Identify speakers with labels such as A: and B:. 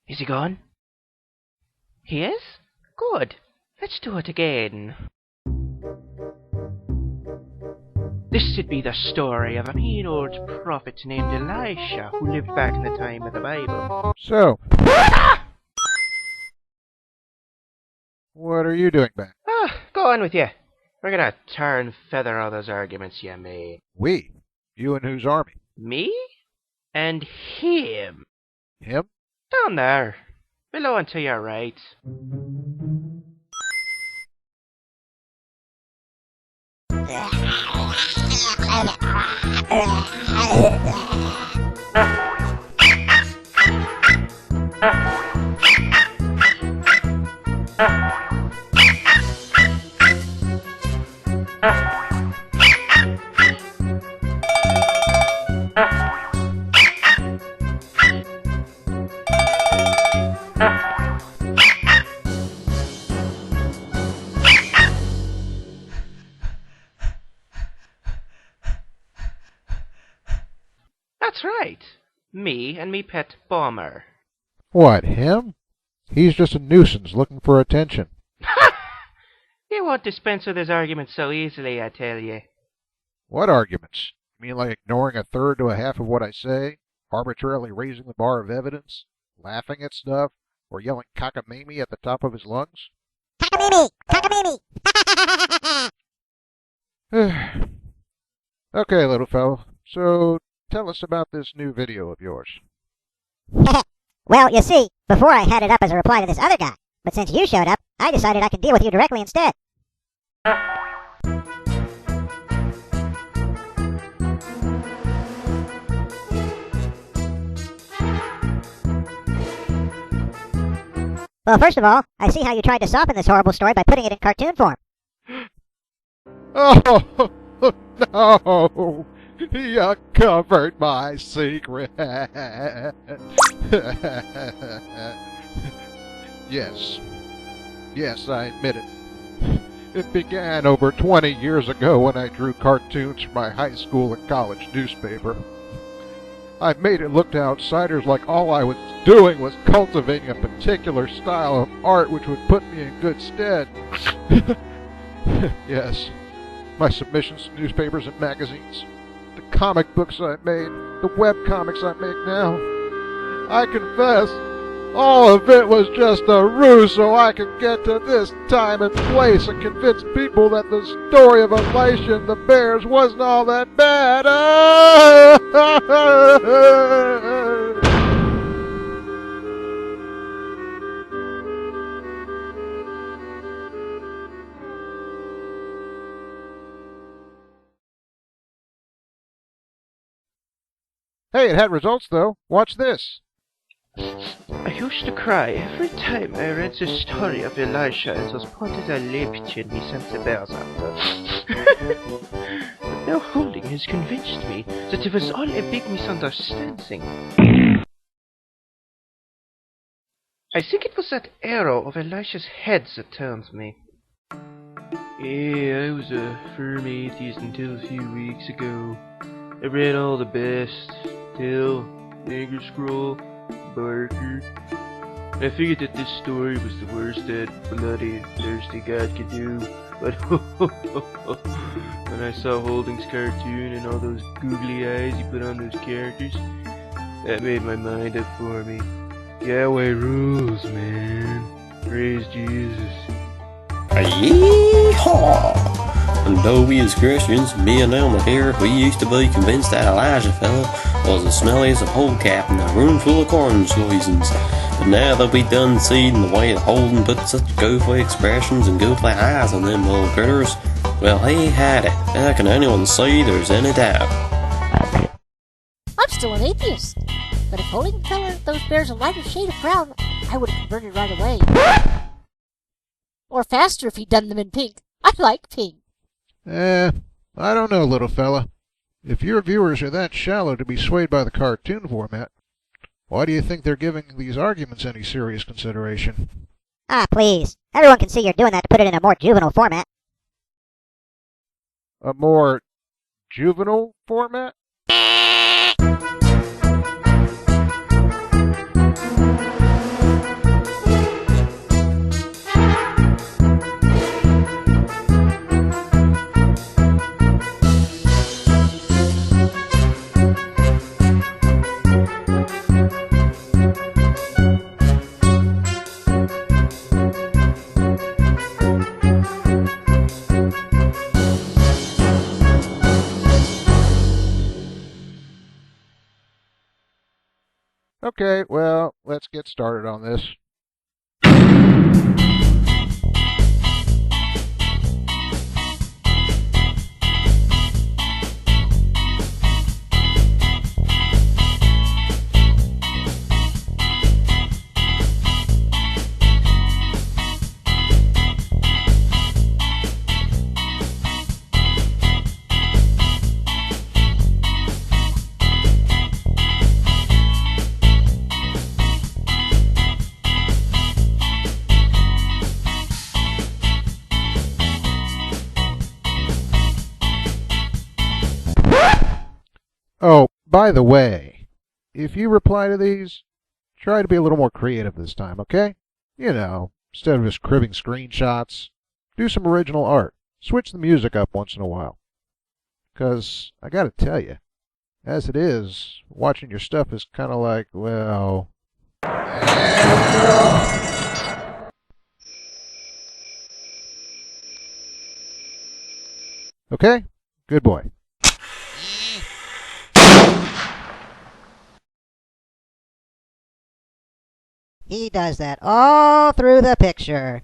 A: Is he gone? He is? Good. Let's do it again. This should be the story of a mean old prophet named Elisha who lived back in the time of the Bible.
B: So, what are you doing back?
A: Go on with you. We're gonna tar and feather all those arguments you made.
B: We? You and whose army?
A: Me? And him.
B: Him?
A: Down there. Below and to your right. That's right. Me and me pet Bomber.
B: What, him? He's just a nuisance looking for attention.
A: You won't dispense with his arguments so easily, I tell you.
B: What arguments? You mean like ignoring a third to a half of what I say? Arbitrarily raising the bar of evidence? Laughing at stuff? Or yelling cockamamie at the top of his lungs?
C: Cockamamie! Cockamamie!
B: Okay, little fellow. So, tell us about this new video of yours.
C: Well, you see, before I had it up as a reply to this other guy, but since you showed up, I decided I could deal with you directly instead. Well, first of all, I see how you tried to soften this horrible story by putting it in cartoon form.
B: Oh, no! You uncovered my secret! Yes. Yes, I admit it. It began over 20 years ago when I drew cartoons for my high school and college newspaper. I made it look to outsiders like all I was doing was cultivating a particular style of art which would put me in good stead. Yes, my submissions to newspapers and magazines, the comic books I made, the web comics I make now. I confess, all of it was just a ruse so I could get to this time and place and convince people that the story of Elisha and the bears wasn't all that bad. Hey, it had results though. Watch this.
A: I used to cry every time I read the story of Elisha and those potted Olympian he sent the bears after. But now Holding has convinced me that it was all a big misunderstanding. I think it was that arrow of Elisha's head that turned me. Yeah, I was a firm atheist until a few weeks ago. I read all the best, Till, Anchor Scroll, Barker. I figured that this story was the worst that bloody, thirsty God could do, but when I saw Holding's cartoon and all those googly eyes he put on those characters, that made my mind up for me. Yahweh rules, man. Praise Jesus.
D: Yeehaw! And though we as Christians, me and Elmer here, we used to be convinced that Elijah fella was the smelliest of whole cap in a room full of corn seasons. But now that we done seen the way that Holden put such goofy expressions and goofy eyes on them little critters, well, he had it. How can anyone say there's any doubt?
E: I'm still an atheist, but if Holding could color those bears a lighter shade of brown, I would have converted right away. Or faster if he'd done them in pink. I like pink.
B: I don't know, little fella. If your viewers are that shallow to be swayed by the cartoon format, why do you think they're giving these arguments any serious consideration?
C: Ah, please. Everyone can see you're doing that to put it in a more juvenile format.
B: A more juvenile format? Okay, well, let's get started on this. Oh, by the way, if you reply to these, try to be a little more creative this time, okay? You know, instead of just cribbing screenshots, do some original art. Switch the music up once in a while. 'Cause I gotta tell you, as it is, watching your stuff is kind of like, well... Okay? Good boy.
C: He does that all through the picture.